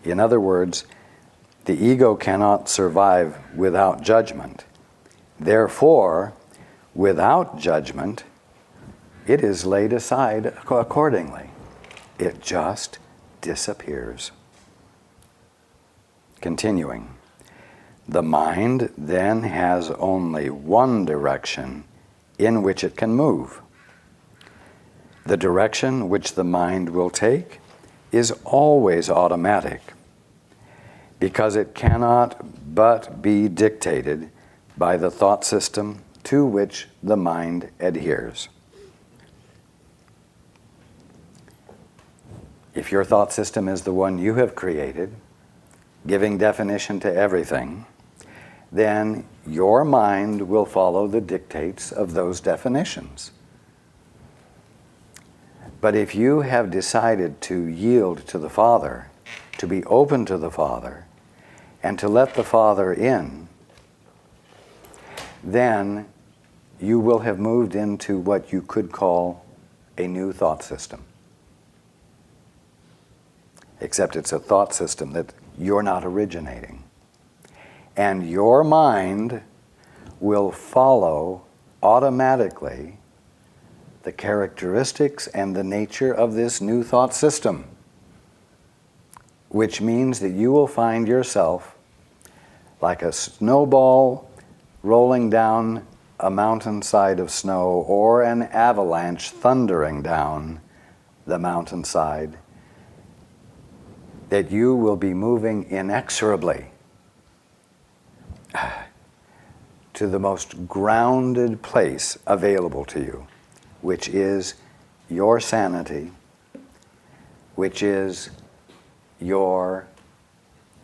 In other words, the ego cannot survive without judgment. Therefore, without judgment, it is laid aside accordingly. It just disappears. Continuing. The mind then has only one direction in which it can move. The direction which the mind will take is always automatic, because it cannot but be dictated by the thought system to which the mind adheres. If your thought system is the one you have created, giving definition to everything, then your mind will follow the dictates of those definitions. But if you have decided to yield to the Father, to be open to the Father, and to let the Father in, then you will have moved into what you could call a new thought system. Except it's a thought system that you're not originating. And your mind will follow automatically the characteristics and the nature of this new thought system, which means that you will find yourself like a snowball rolling down a mountainside of snow, or an avalanche thundering down the mountainside, that you will be moving inexorably to the most grounded place available to you, which is your sanity, which is your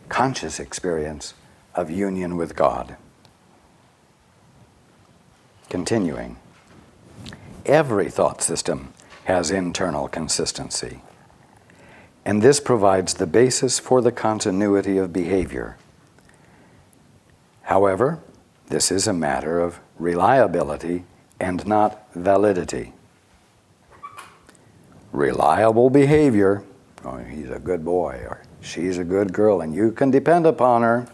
conscious experience of union with God. Continuing, every thought system has internal consistency, and this provides the basis for the continuity of behavior. However, this is a matter of reliability and not validity. Reliable behavior, oh, he's a good boy or she's a good girl and you can depend upon her.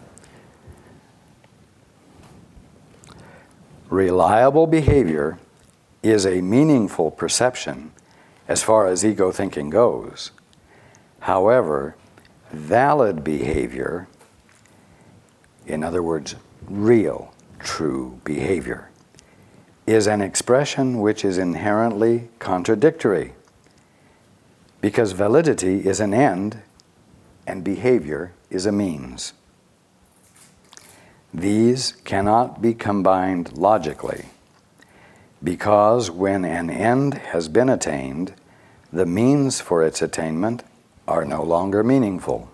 Reliable behavior is a meaningful perception as far as ego thinking goes. However, valid behavior, in other words, real, true behavior, is an expression which is inherently contradictory, because validity is an end and behavior is a means. These cannot be combined logically, because when an end has been attained, the means for its attainment are no longer meaningful.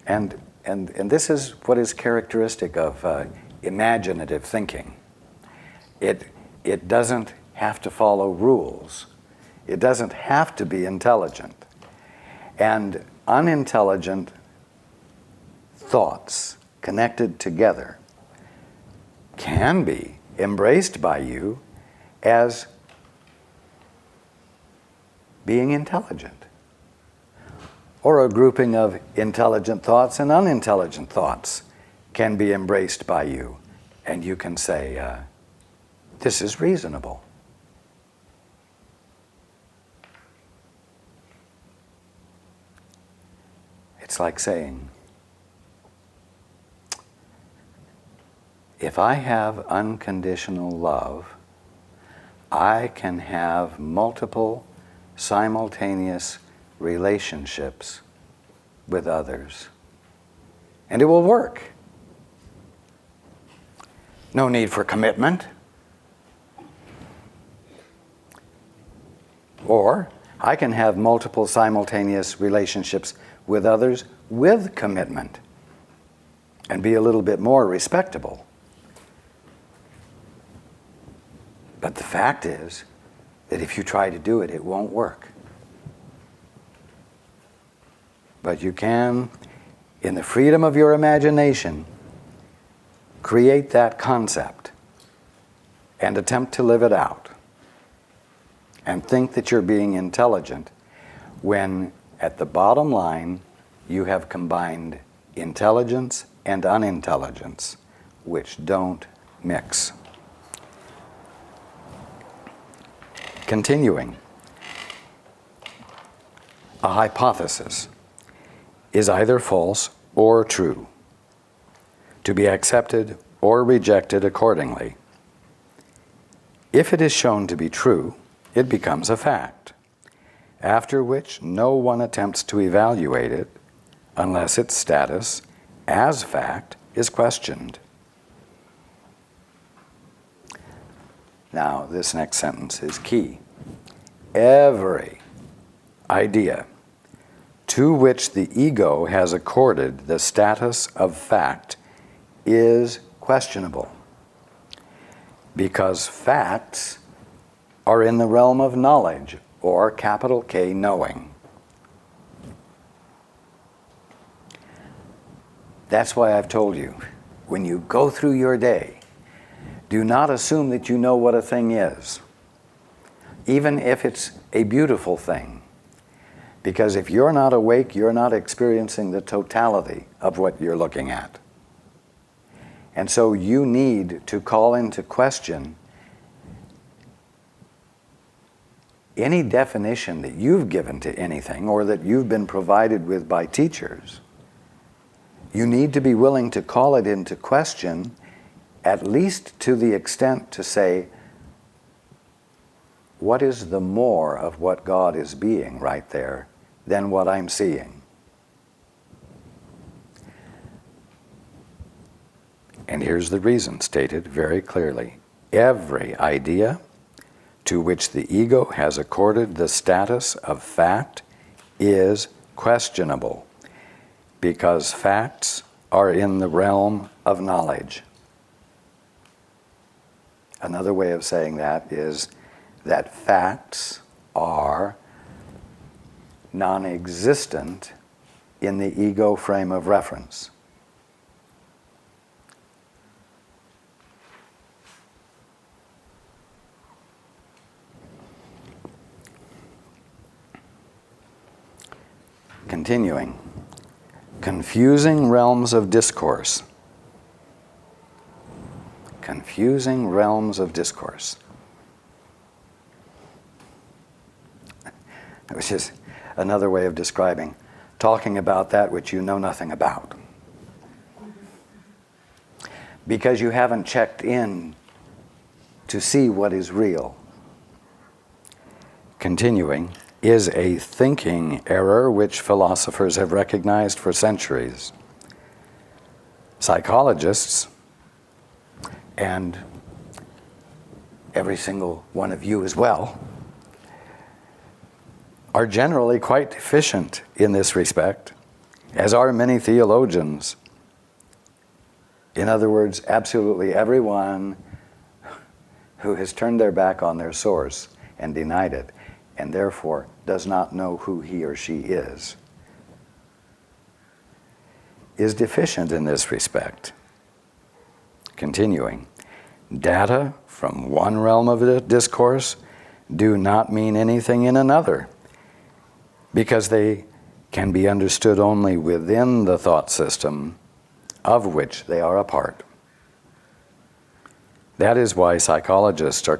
And this is what is characteristic of imaginative thinking. It doesn't have to follow rules. It doesn't have to be intelligent. And unintelligent thoughts connected together can be embraced by you as being intelligent, or a grouping of intelligent thoughts and unintelligent thoughts can be embraced by you, and you can say, this is reasonable. It's like saying, if I have unconditional love, I can have multiple simultaneous relationships with others, and it will work. No need for commitment. Or I can have multiple simultaneous relationships with others with commitment and be a little bit more respectable. But the fact is that if you try to do it, it won't work. But you can, in the freedom of your imagination, create that concept and attempt to live it out and think that you're being intelligent when, at the bottom line, you have combined intelligence and unintelligence, which don't mix. Continuing, a hypothesis is either false or true, to be accepted or rejected accordingly. If it is shown to be true, it becomes a fact, after which no one attempts to evaluate it unless its status as fact is questioned. Now, this next sentence is key. Every idea to which the ego has accorded the status of fact is questionable, because facts are in the realm of knowledge, or capital K, knowing. That's why I've told you, when you go through your day, do not assume that you know what a thing is, even if it's a beautiful thing. Because if you're not awake, you're not experiencing the totality of what you're looking at. And so you need to call into question any definition that you've given to anything or that you've been provided with by teachers. You need to be willing to call it into question, at least to the extent to say, what is the more of what God is being right there than what I'm seeing? And here's the reason stated very clearly. Every idea to which the ego has accorded the status of fact is questionable, because facts are in the realm of knowledge. Another way of saying that is that facts are non-existent in the ego frame of reference. Continuing, confusing realms of discourse. Confusing realms of discourse. Which is another way of describing talking about that which you know nothing about. Because you haven't checked in to see what is real. Continuing, is a thinking error which philosophers have recognized for centuries. Psychologists, and every single one of you as well, are generally quite deficient in this respect, as are many theologians. In other words, absolutely everyone who has turned their back on their source and denied it, and therefore does not know who he or she is deficient in this respect. Continuing, data from one realm of the discourse do not mean anything in another, because they can be understood only within the thought system of which they are a part. That is why psychologists are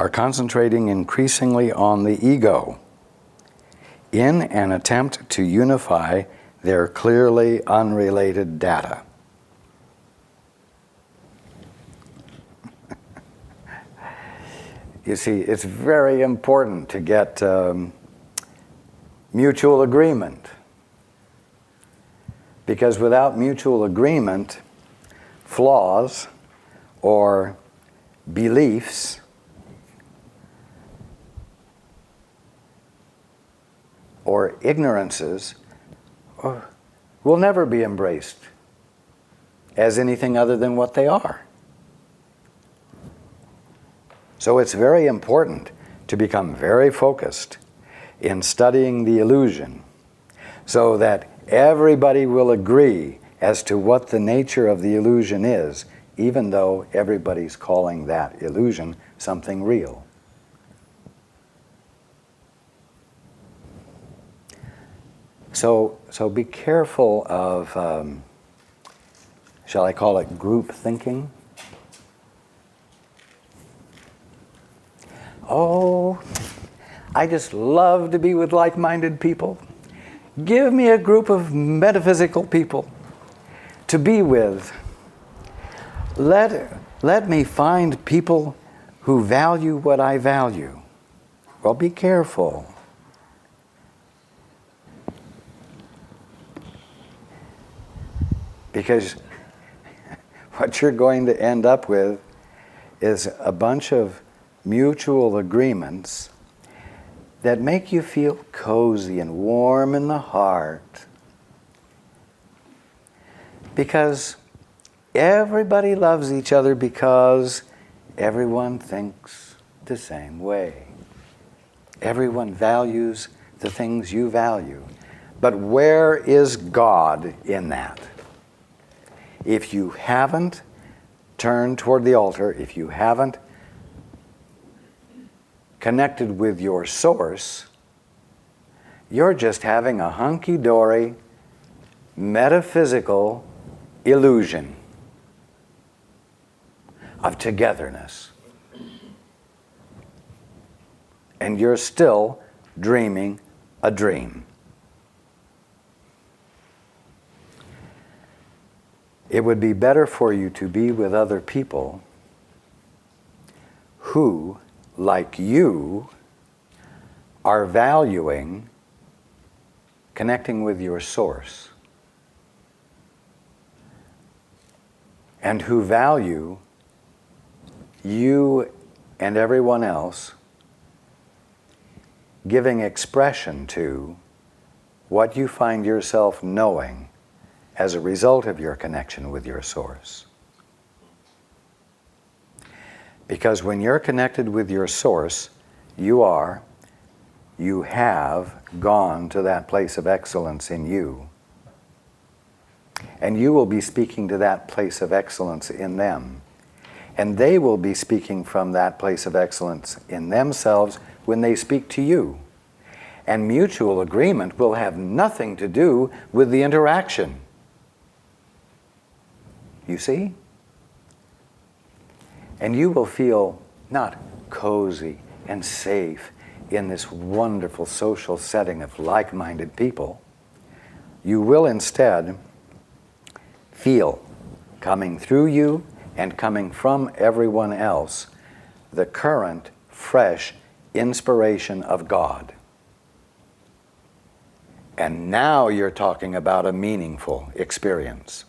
concentrating increasingly on the ego in an attempt to unify their clearly unrelated data. You see, it's very important to get mutual agreement, because without mutual agreement, flaws or beliefs or ignorances will never be embraced as anything other than what they are. So it's very important to become very focused in studying the illusion, so that everybody will agree as to what the nature of the illusion is, even though everybody's calling that illusion something real. So be careful of, shall I call it group thinking? Oh, I just love to be with like-minded people. Give me a group of metaphysical people to be with. Let me find people who value what I value. Well, be careful. Because what you're going to end up with is a bunch of mutual agreements that make you feel cozy and warm in the heart. Because everybody loves each other because everyone thinks the same way. Everyone values the things you value. But where is God in that? If you haven't turned toward the altar, if you haven't connected with your source, you're just having a hunky-dory metaphysical illusion of togetherness. And you're still dreaming a dream. It would be better for you to be with other people who, like you, are valuing connecting with your source, and who value you and everyone else giving expression to what you find yourself knowing as a result of your connection with your source. Because when you're connected with your source, you have gone to that place of excellence in you. And you will be speaking to that place of excellence in them. And they will be speaking from that place of excellence in themselves when they speak to you. And mutual agreement will have nothing to do with the interaction. You see? And you will feel not cozy and safe in this wonderful social setting of like-minded people. You will instead feel, coming through you and coming from everyone else, the current, fresh inspiration of God. And now you're talking about a meaningful experience.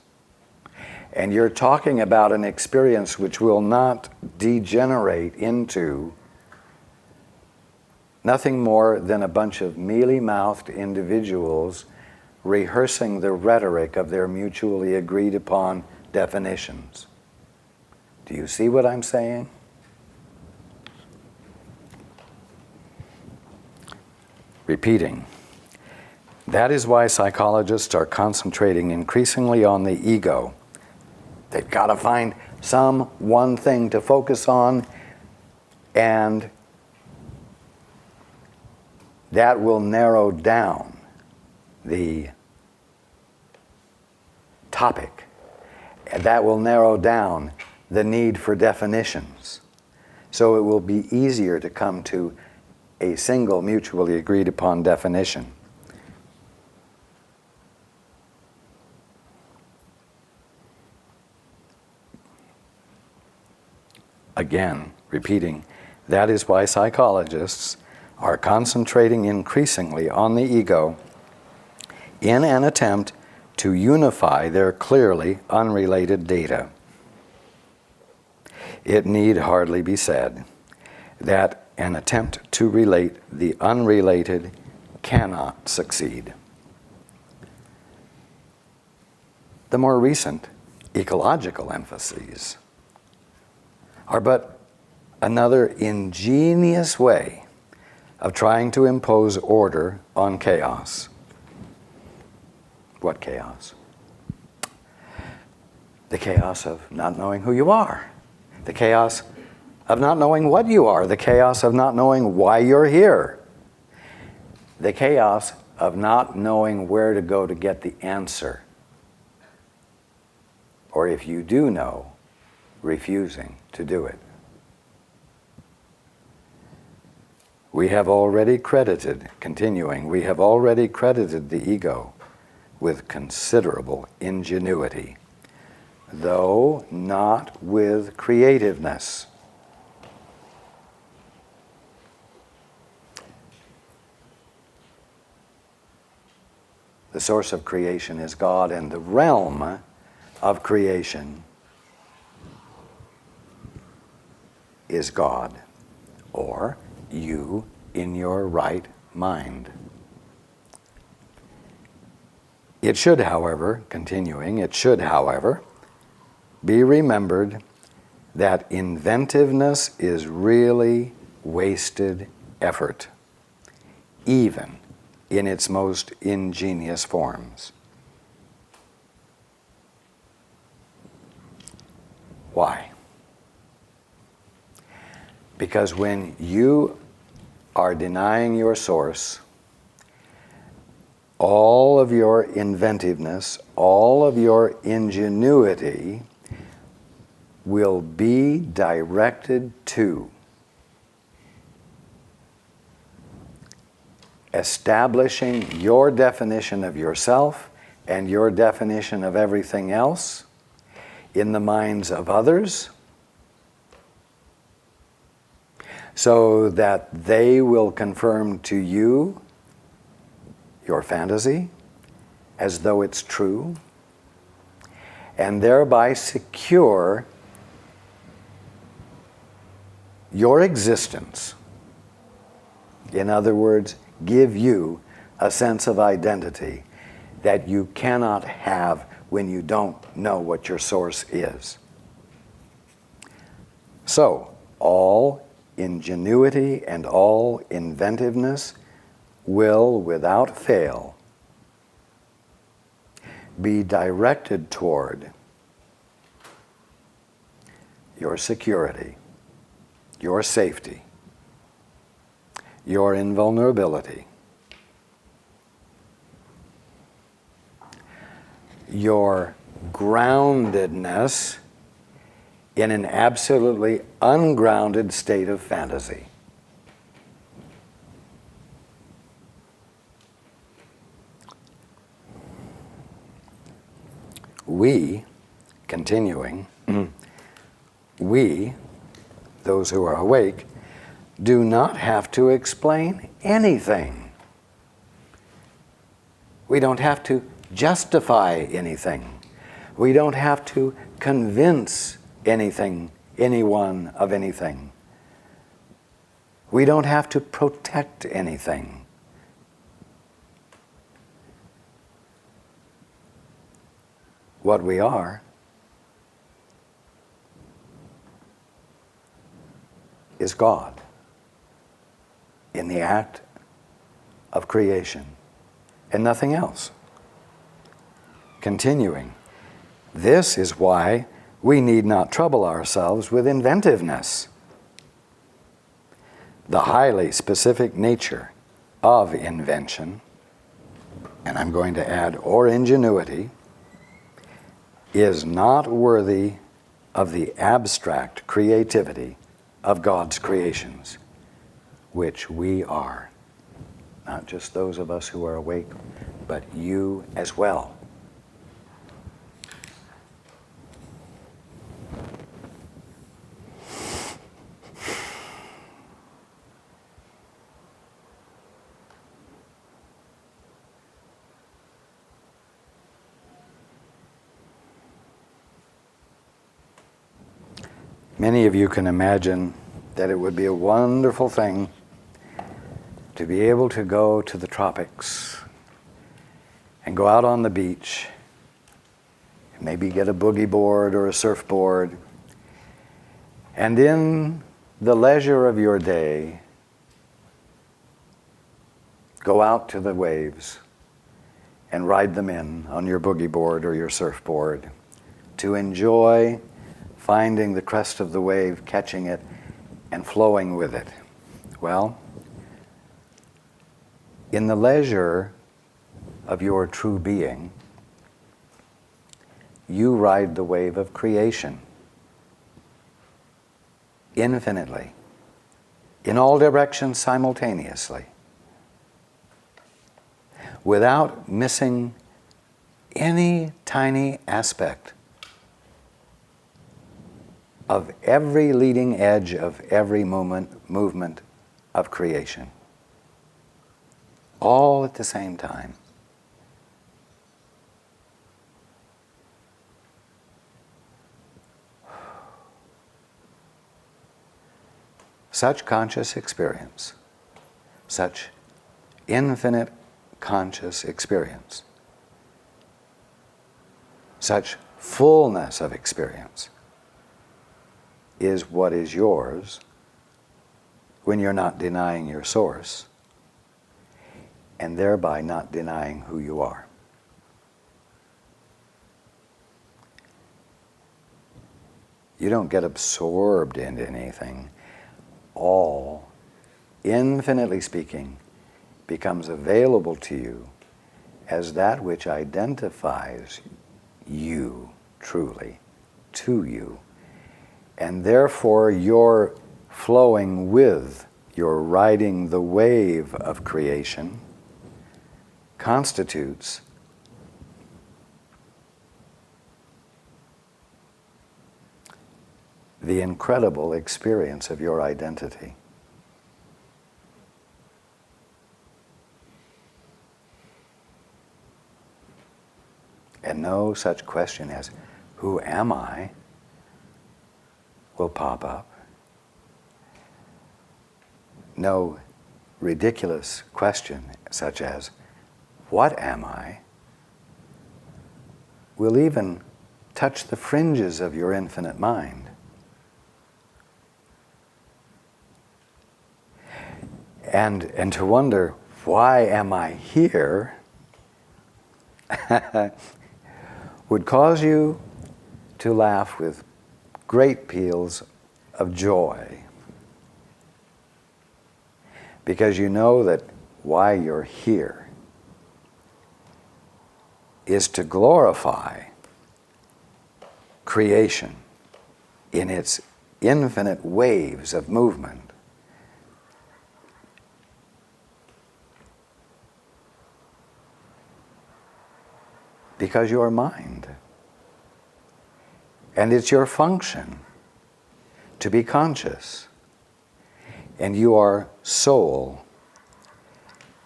And you're talking about an experience which will not degenerate into nothing more than a bunch of mealy-mouthed individuals rehearsing the rhetoric of their mutually agreed upon definitions. Do you see what I'm saying? Repeating. That is why psychologists are concentrating increasingly on the ego. They've got to find some one thing to focus on, and that will narrow down the topic. And that will narrow down the need for definitions. So it will be easier to come to a single mutually agreed upon definition. Again, repeating, that is why psychologists are concentrating increasingly on the ego in an attempt to unify their clearly unrelated data. It need hardly be said that an attempt to relate the unrelated cannot succeed. The more recent ecological emphases are but another ingenious way of trying to impose order on chaos. What chaos? The chaos of not knowing who you are. The chaos of not knowing what you are. The chaos of not knowing why you're here. The chaos of not knowing where to go to get the answer. Or if you do know, refusing to do it. We have already credited, continuing, we have already credited the ego with considerable ingenuity, though not with creativeness. The source of creation is God, and the realm of creation is God, or you in your right mind. It should, however, continuing, it should, however, be remembered that inventiveness is really wasted effort, even in its most ingenious forms. Why? Because when you are denying your source, all of your inventiveness, all of your ingenuity will be directed to establishing your definition of yourself and your definition of everything else in the minds of others, so that they will confirm to you your fantasy as though it's true, and thereby secure your existence. In other words, give you a sense of identity that you cannot have when you don't know what your source is. So, all ingenuity and all inventiveness will, without fail, be directed toward your security, your safety, your invulnerability, your groundedness in an absolutely ungrounded state of fantasy. We, continuing, we, those who are awake, do not have to explain anything. We don't have to justify anything. We don't have to convince anything, anyone of anything. We don't have to protect anything. What we are is God in the act of creation and nothing else. Continuing, this is why we need not trouble ourselves with inventiveness. The highly specific nature of invention, and I'm going to add or ingenuity, is not worthy of the abstract creativity of God's creations, which we are. Not just those of us who are awake, but you as well. Many of you can imagine that it would be a wonderful thing to be able to go to the tropics and go out on the beach, maybe get a boogie board or a surfboard, and in the leisure of your day, go out to the waves and ride them in on your boogie board or your surfboard to enjoy finding the crest of the wave, catching it, and flowing with it. Well, in the leisure of your true being, you ride the wave of creation infinitely, in all directions simultaneously, without missing any tiny aspect of every leading edge of every movement of creation, all at the same time. Such conscious experience, such infinite conscious experience, such fullness of experience is what is yours when you're not denying your source and thereby not denying who you are. You don't get absorbed into anything. All, infinitely speaking, becomes available to you as that which identifies you truly to you. And therefore you're flowing with, you're riding the wave of creation, constitutes the incredible experience of your identity. And no such question as, who am I, will pop up. No ridiculous question such as, what am I, will even touch the fringes of your infinite mind. And to wonder, why am I here, would cause you to laugh with great peals of joy. Because you know that why you're here is to glorify creation in its infinite waves of movement. Because you're mind. And it's your function to be conscious. And you are soul.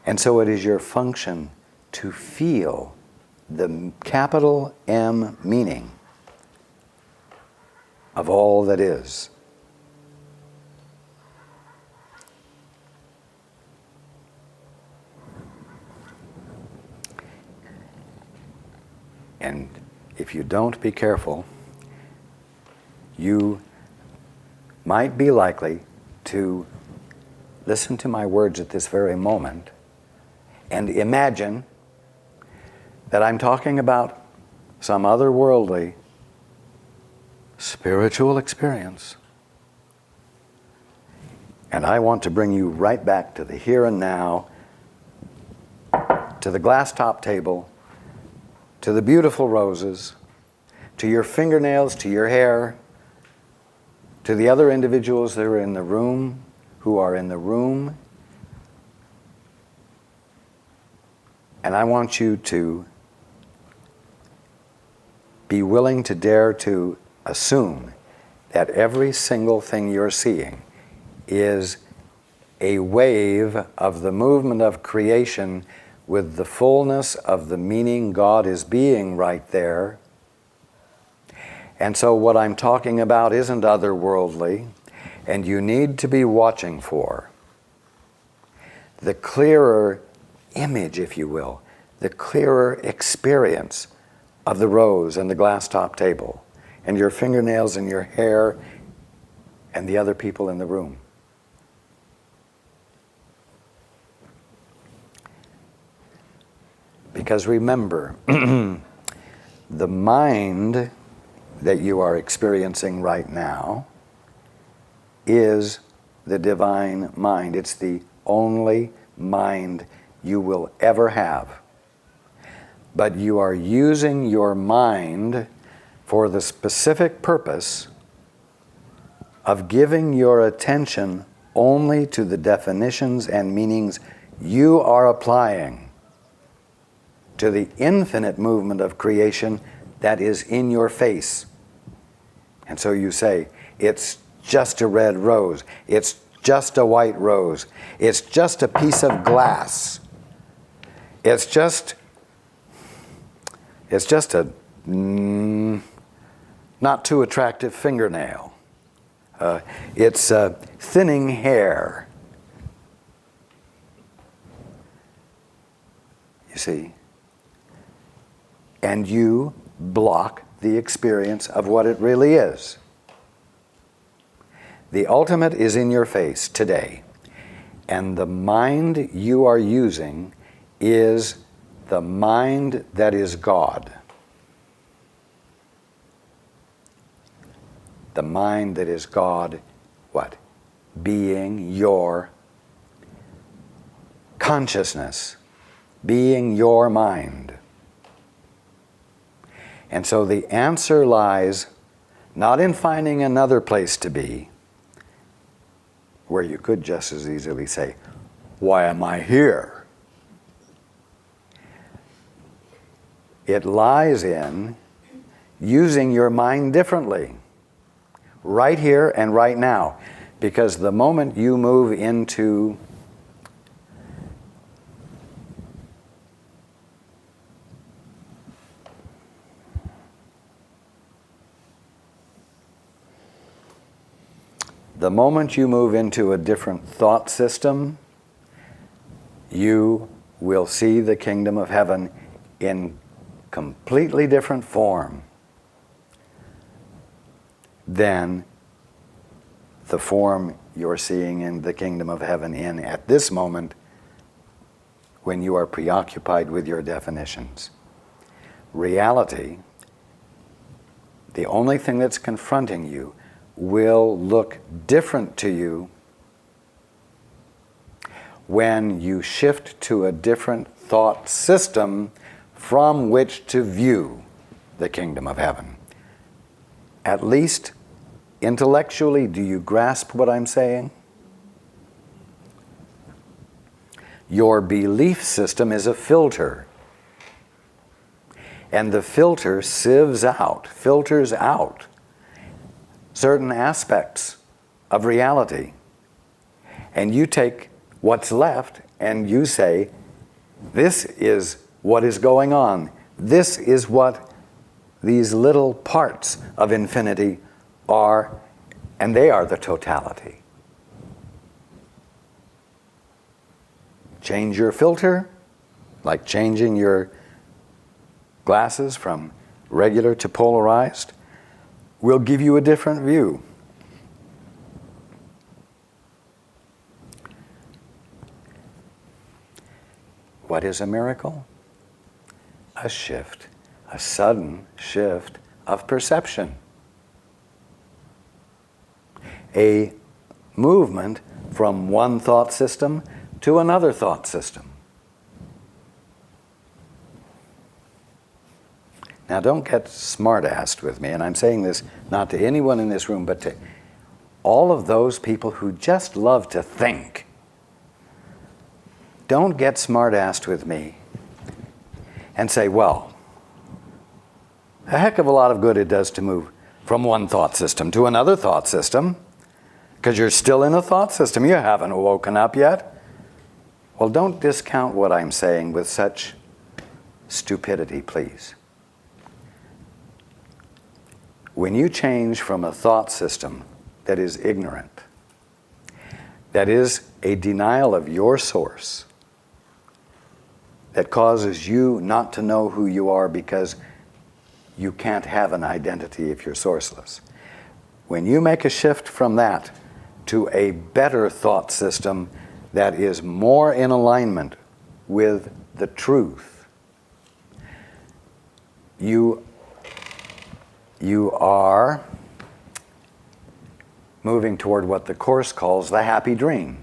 And so it is your function to feel the capital M meaning of all that is. And if you don't be careful, you might be likely to listen to my words at this very moment and imagine that I'm talking about some otherworldly spiritual experience. And I want to bring you right back to the here and now, to the glass top table, to the beautiful roses, to your fingernails, to your hair, to the other individuals that are in the room, who are in the room. And I want you to be willing to dare to assume that every single thing you're seeing is a wave of the movement of creation with the fullness of the meaning God is being right there. And so what I'm talking about isn't otherworldly, and you need to be watching for the clearer image, if you will, the clearer experience of the rose and the glass top table, and your fingernails and your hair and the other people in the room. Because remember, the mind that you are experiencing right now is the divine mind. It's the only mind you will ever have. but you are using your mind for the specific purpose of giving your attention only to the definitions and meanings you are applying to the infinite movement of creation that is in your face. And so you say, it's just a red rose. It's just a white rose. It's just a piece of glass. It's just a not too attractive fingernail. It's thinning hair. You see? And you block the experience of what it really is. The ultimate is in your face today. And the mind you are using is the mind that is God. The mind that is God, what? Being your consciousness, being your mind. And so the answer lies not in finding another place to be, where you could just as easily say, why am I here? It lies in using your mind differently, right here and right now. Because the moment you move into a different thought system, you will see the kingdom of heaven in completely different form than the form you're seeing in the kingdom of heaven in at this moment when you are preoccupied with your definitions. Reality, the only thing that's confronting you, will look different to you when you shift to a different thought system from which to view the kingdom of heaven. At least intellectually, do you grasp what I'm saying? Your belief system is a filter. And the filter filters out certain aspects of reality. And you take what's left and you say, this is what is going on. This is what these little parts of infinity are, and they are the totality. Change your filter, like changing your glasses from regular to polarized, will give you a different view. What is a miracle? A shift, a sudden shift of perception. A movement from one thought system to another thought system. Now don't get smart-assed with me, and I'm saying this not to anyone in this room, but to all of those people who just love to think. Don't get smart-assed with me and say, well, a heck of a lot of good it does to move from one thought system to another thought system, because you're still in a thought system. You haven't woken up yet. Well, don't discount what I'm saying with such stupidity, please. When you change from a thought system that is ignorant, that is a denial of your source, that causes you not to know who you are because you can't have an identity if you're sourceless. When you make a shift from that to a better thought system that is more in alignment with the truth, you are moving toward what the Course calls the happy dream.